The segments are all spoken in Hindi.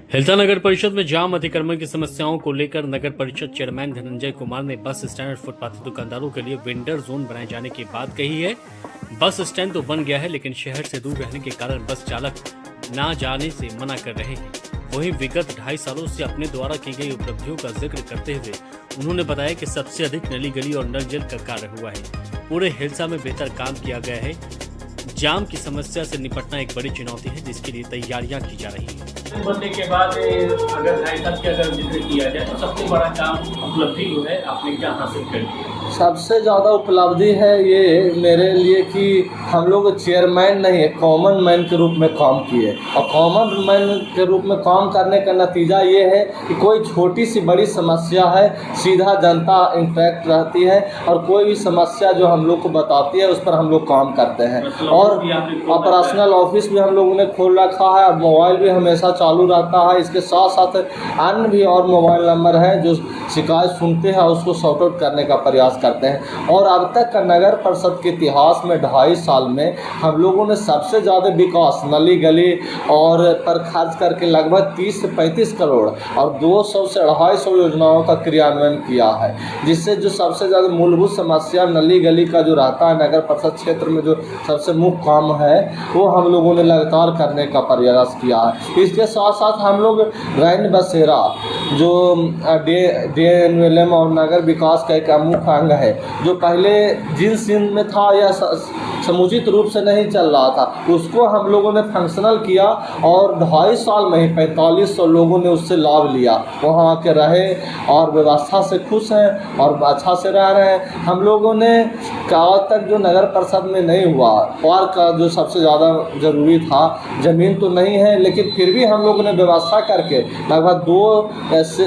हिलसा नगर परिषद में जाम अतिक्रमण की समस्याओं को लेकर नगर परिषद चेयरमैन धनंजय कुमार ने बस स्टैंड और फुटपाथी दुकानदारों के लिए वेंडर जोन बनाए जाने की बात कही है। बस स्टैंड तो बन गया है, लेकिन शहर से दूर रहने के कारण बस चालक ना जाने से मना कर रहे हैं। वहीं विगत 2.5 सालों से अपने द्वारा की गई उपलब्धियों का जिक्र करते हुए उन्होंने बताया कि सबसे अधिक नली गली और नल जल का कार्य हुआ है। पूरे हिलसा में बेहतर काम किया गया है। जाम की समस्या से निपटना एक बड़ी चुनौती है, जिसके लिए तैयारियां की जा रही हैं। बनने के बाद अगर 2.5 साल की अगर जिक्र किया जाए तो सबसे बड़ा काम उपलब्धि जो है आपने क्या हासिल कर लिया? सबसे ज़्यादा उपलब्धि है ये मेरे लिए कि हम लोग चेयरमैन नहीं है, कॉमन मैन के रूप में काम किए। और कॉमन मैन के रूप में काम करने का नतीजा ये है कि कोई छोटी सी बड़ी समस्या है, सीधा जनता इंटरेक्ट रहती है और कोई भी समस्या जो हम लोग को बताती है उस पर हम लोग काम करते हैं। और ऑपरेशनल ऑफिस भी हम लोगों ने खोल रखा है, मोबाइल भी हमेशा चालू रहता है। इसके साथ साथ अन्य भी और मोबाइल नंबर है जो शिकायत सुनते हैं उसको सॉर्ट आउट करने का प्रयास करते हैं। और अब तक का नगर परिषद के इतिहास में 2.5 साल में हम लोगों ने सबसे ज़्यादा विकास नली गली और पर खर्च करके लगभग 30 से 35 करोड़ और 200 से 250 योजनाओं का क्रियान्वयन किया है, जिससे जो सबसे ज़्यादा मूलभूत समस्या नली गली का जो रहता है नगर परिषद क्षेत्र में जो सबसे मुख्य काम है वो हम लोगों ने लगातार करने का प्रयास किया है। इसके साथ साथ हम लोग रैन बसेरा जो DNLM और नगर विकास का एक मुख्य अंग है, जो पहले जिन सीन में था या समुचित रूप से नहीं चल रहा था, उसको हम लोगों ने फंक्शनल किया और 2.5 साल में ही 4500 लोगों ने उससे लाभ लिया। वहाँ आके रहे और व्यवस्था से खुश हैं और अच्छा से रह रहे हैं। हम लोगों ने आज तक जो नगर परिषद में नहीं हुआ, पार्क का जो सबसे ज़्यादा ज़रूरी था, ज़मीन तो नहीं है लेकिन फिर भी हम लोगों ने व्यवस्था करके लगभग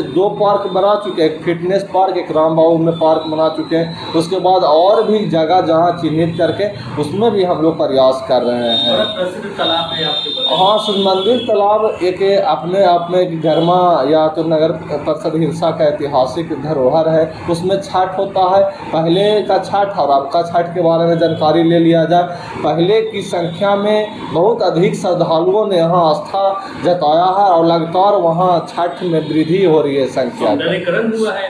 दो पार्क बना चुके हैं। एक फिटनेस पार्क, एक राम बाबू में पार्क बना चुके हैं। उसके बाद और भी जगह जहाँ चिन्हित करके उसमें भी हम लोग प्रयास कर रहे हैं। प्रसिद्ध तालाब है आपके पास? हाँ, सूर्य मंदिर तालाब एक अपने आप में एक गर्मा या तो नगर परिषद हिलसा का ऐतिहासिक धरोहर है। उसमें छठ होता है, पहले का छठ और अब का छठ के बारे में जानकारी ले लिया जाए। पहले की संख्या में बहुत अधिक श्रद्धालुओं ने यहाँ आस्था जताया है और लगातार वहाँ छठ में वृद्धि हो रही है संख्या।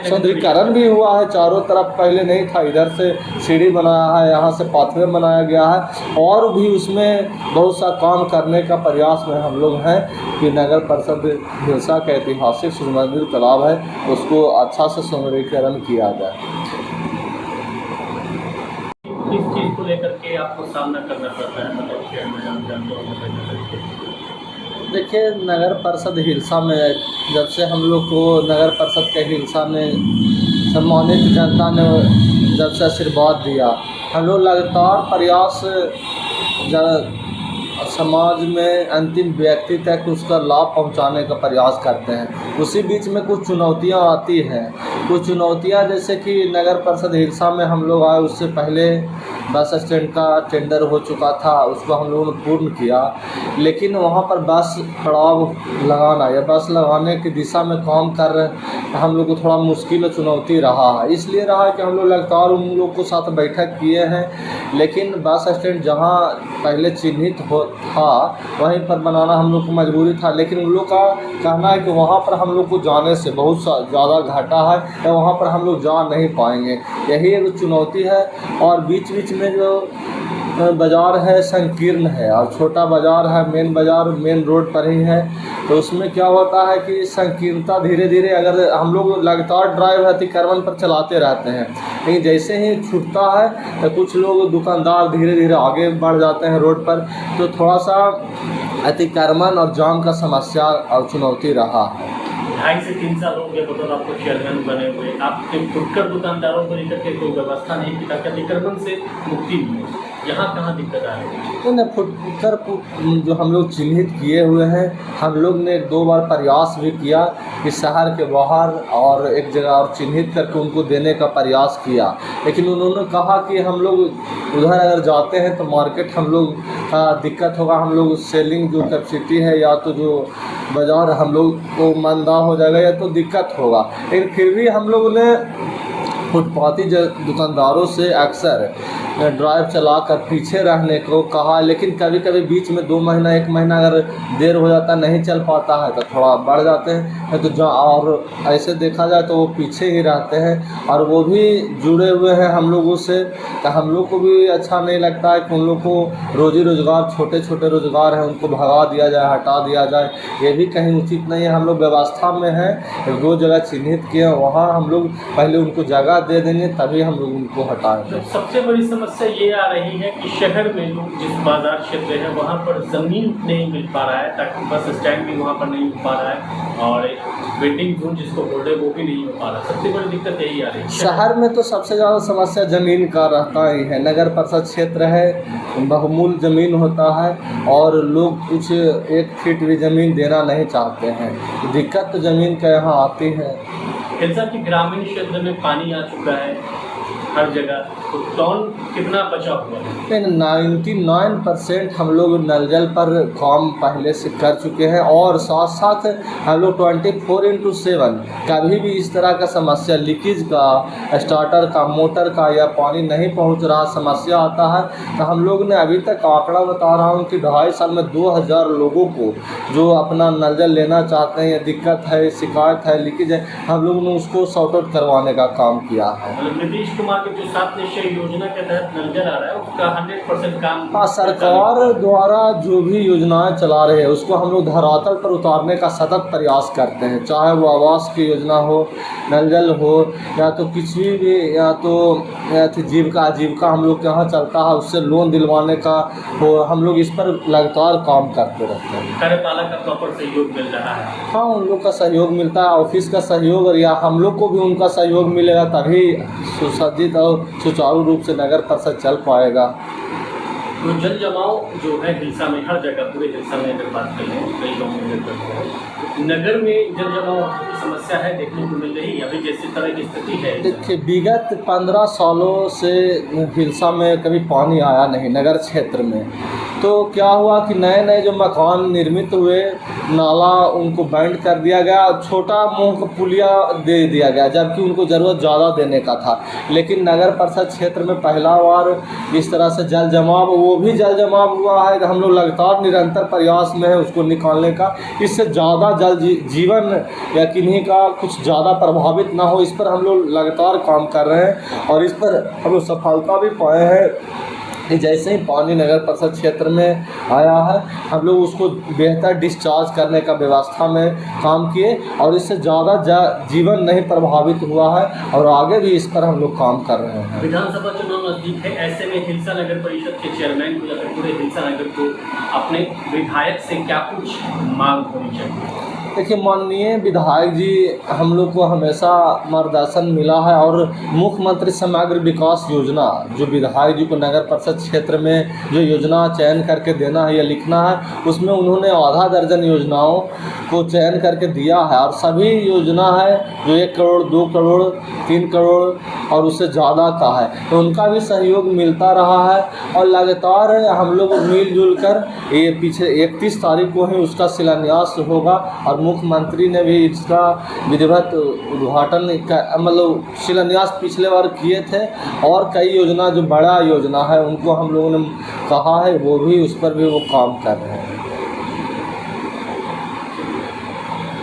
सौंदर्यीकरण भी हुआ है, चारों तरफ पहले नहीं था, इधर से सीढ़ी बनाया है, यहाँ से पाथवे बनाया गया है और भी उसमें बहुत सा काम करने का प्रयास में हम लोग हैं कि नगर परिषद हिलसा का ऐतिहासिक सूर्य मंदिर तालाब है उसको अच्छा से सौंदर्यीकरण किया जाए। किस चीज़ को लेकर के आपको सामना करना पड़ता है? देखिए, नगर परिषद हिलसा में जब से हम लोग को नगर परिषद के हिलसा में सम्मानित जनता ने जब से आशीर्वाद दिया, हम लोग लगातार प्रयास समाज में अंतिम व्यक्ति तक उसका लाभ पहुंचाने का प्रयास करते हैं। उसी बीच में कुछ चुनौतियां आती हैं। कुछ चुनौतियां जैसे कि नगर परिषद हिलसा में हम लोग आए उससे पहले बस स्टैंड का टेंडर हो चुका था, उसको हम लोगों ने पूर्ण किया, लेकिन वहाँ पर बस पड़ाव लगाना या बस लगाने की दिशा में काम कर रहे हम लोग को थोड़ा मुश्किल और चुनौती रहा है। इसलिए रहा कि हम लोग लगातार उन लोग को साथ बैठक किए हैं, लेकिन बस स्टैंड जहाँ पहले चिन्हित था वहीं पर बनाना हम लोग को मजबूरी था। लेकिन उन लोग का कहना है कि वहाँ पर हम लोग को जाने से बहुत ज़्यादा घाटा है या वहाँ पर हम लोग जा नहीं पाएंगे, यही एक चुनौती है। और बीच बीच में जो बाज़ार है संकीर्ण है और छोटा बाज़ार है, मेन बाज़ार मेन रोड पर ही है, तो उसमें क्या होता है कि संकीर्णता धीरे धीरे अगर हम लोग लगातार ड्राइव अतिक्रमण पर चलाते रहते हैं, लेकिन जैसे ही छूटता है तो कुछ लोग दुकानदार धीरे धीरे आगे बढ़ जाते हैं रोड पर, तो थोड़ा सा अतिक्रमण और जाम का समस्या और चुनौती रहा है। 2.5 से 3 साल हो गए मतलब आपको चेयरमैन बने हुए, आपने फुटकर दुकानदारों को लेकर के कोई व्यवस्था नहीं की ताकि अतिक्रमण से मुक्ति मिले, यहाँ कहाँ दिक्कत आ रही है? तो न फुटकर जो हम लोग चिन्हित किए हुए हैं, हम लोग ने 2 बार प्रयास भी किया कि शहर के बाहर और एक जगह और चिन्हित करके उनको देने का प्रयास किया, लेकिन उन्होंने कहा कि हम लोग उधर अगर जाते हैं तो मार्केट हम लोग का दिक्कत होगा, हम लोग सेलिंग जो कैपेसिटी है या तो जो बाज़ार हम लोग को मंदा हो जाएगा या तो दिक्कत होगा। लेकिन फिर भी हम लोग ने फुटपाती दुकानदारों से अक्सर ड्राइव चलाकर पीछे रहने को कहा, लेकिन कभी कभी बीच में 2 महीना 1 महीना अगर देर हो जाता नहीं चल पाता है तो थोड़ा बढ़ जाते हैं, तो और ऐसे देखा जाए तो वो पीछे ही रहते हैं और वो भी जुड़े हुए हैं हम लोगों से। तो हम लोग को भी अच्छा नहीं लगता है कि उन लोग को रोजी रोज़गार छोटे छोटे रोज़गार हैं उनको भगा दिया जाए, हटा दिया जाए, ये भी कहीं उचित नहीं है। हम लोग व्यवस्था में हैं, 2 जगह चिन्हित किए हैं, वहाँ हम लोग पहले उनको जगह दे देंगे तभी हम लोग उनको हटाएंगे। तो सबसे बड़ी समस्या ये आ रही है कि शहर में जो जिस बाजार क्षेत्र है वहाँ पर ज़मीन नहीं मिल पा रहा है, ताकि बस स्टैंड भी वहाँ पर नहीं हो पा रहा है और वेटिंग जोन जिसको बोल रहे वो भी नहीं हो पा रहा। सबसे बड़ी दिक्कत यही आ रही है। शहर में तो सबसे ज़्यादा समस्या ज़मीन का रहता ही है। नगर परिषद क्षेत्र है, बहुमूल्य ज़मीन होता है और लोग कुछ 1 फीट भी ज़मीन देना नहीं चाहते हैं। दिक्कत तो ज़मीन का यहाँ आती है। हिलसा के ग्रामीण क्षेत्र में पानी आ चुका है हर जगह, तो टाउन कितना बचा हुआ है? 99% हम लोग नल जल पर काम पहले से कर चुके हैं और साथ साथ हम लोग 24/7 कभी भी इस तरह का समस्या लीकेज का, स्टार्टर का, मोटर का या पानी नहीं पहुंच रहा समस्या आता है तो हम लोग ने अभी तक आंकड़ा बता रहा हूं कि 2.5 साल में 2000 लोगों को जो अपना नल जल लेना चाहते हैं या दिक्कत है, शिकायत है, लीकेज है, हम लोग ने उसको सॉर्ट आउट करवाने का काम किया है। मतलब नीतीश कुमार के जो 7 निश्चय योजना के तहत नल जल आ रहा है उसका 100% काम। हाँ, सरकार द्वारा जो भी योजनाएं चला रहे हैं उसको हम लोग धरातल पर उतारने का सतत प्रयास करते हैं, चाहे वो आवास की योजना हो, नल जल हो या तो किसी भी या तो आजीविका हम लोग के यहाँ चलता है उससे लोन दिलवाने का हो, हम लोग इस पर लगातार काम करते रहते हैं। कार्यपालक का प्रॉपर सहयोग मिल रहा है? हाँ, उन लोग का सहयोग मिलता है, ऑफिस का सहयोग और या हम लोग को भी उनका सहयोग मिलेगा तभी सुसज्जित और सुचारू रूप से नगर परिषद चल पाएगा। तो जल जमाव जो है हिलसा में हर जगह, पूरे हिलसा में अगर बात करें कई गाँव में नगर में जल जमाव की समस्या है देखने को मिल रही है अभी जिस तरह की स्थिति है। देखिए, विगत 15 सालों से हिलसा में कभी पानी आया नहीं नगर क्षेत्र में, तो क्या हुआ कि नए नए जो मकान निर्मित हुए नाला उनको बैंड कर दिया गया, छोटा मुँह पुलिया दे दिया गया जबकि उनको ज़रूरत ज़्यादा देने का था। लेकिन नगर परिषद क्षेत्र में पहला बार इस तरह से जल जमाव, वो भी जल जमाव हुआ है, हम लोग लगातार निरंतर प्रयास में है उसको निकालने का, इससे ज़्यादा जल जीवन या किन्हीं का कुछ ज़्यादा प्रभावित ना हो, इस पर हम लोग लगातार काम कर रहे हैं और इस पर हम लोग सफलता भी पाए हैं कि जैसे ही पानी नगर परिषद क्षेत्र में आया है हम लोग उसको बेहतर डिस्चार्ज करने का व्यवस्था में काम किए और इससे ज़्यादा जीवन नहीं प्रभावित हुआ है और आगे भी इस पर हम लोग काम कर रहे हैं। विधानसभा चुनाव नजदीक है, ऐसे में हिलसा नगर परिषद के चेयरमैन को या फिर पूरे हिलसा नगर को अपने विधायक से क्या कुछ मांग होनी चाहिए? देखिए, माननीय विधायक जी हम लोग को हमेशा मार्गदर्शन मिला है और मुख्यमंत्री समग्र विकास योजना जो विधायक जी को नगर परिषद क्षेत्र में जो योजना चयन करके देना है या लिखना है उसमें उन्होंने आधा दर्जन योजनाओं को चयन करके दिया है और सभी योजना है जो 1 करोड़ 2 करोड़ 3 करोड़ और उससे ज़्यादा का है, तो उनका भी सहयोग मिलता रहा है और लगातार हम लोग मिलजुल कर ये पीछे 31 तारीख को ही उसका शिलान्यास होगा और मुख्यमंत्री ने भी इसका विधिवत उद्घाटन का मतलब शिलान्यास पिछले बार किए थे और कई योजना जो बड़ा योजना है उनको हम लोगों ने कहा है वो भी उस पर भी वो काम कर रहे हैं।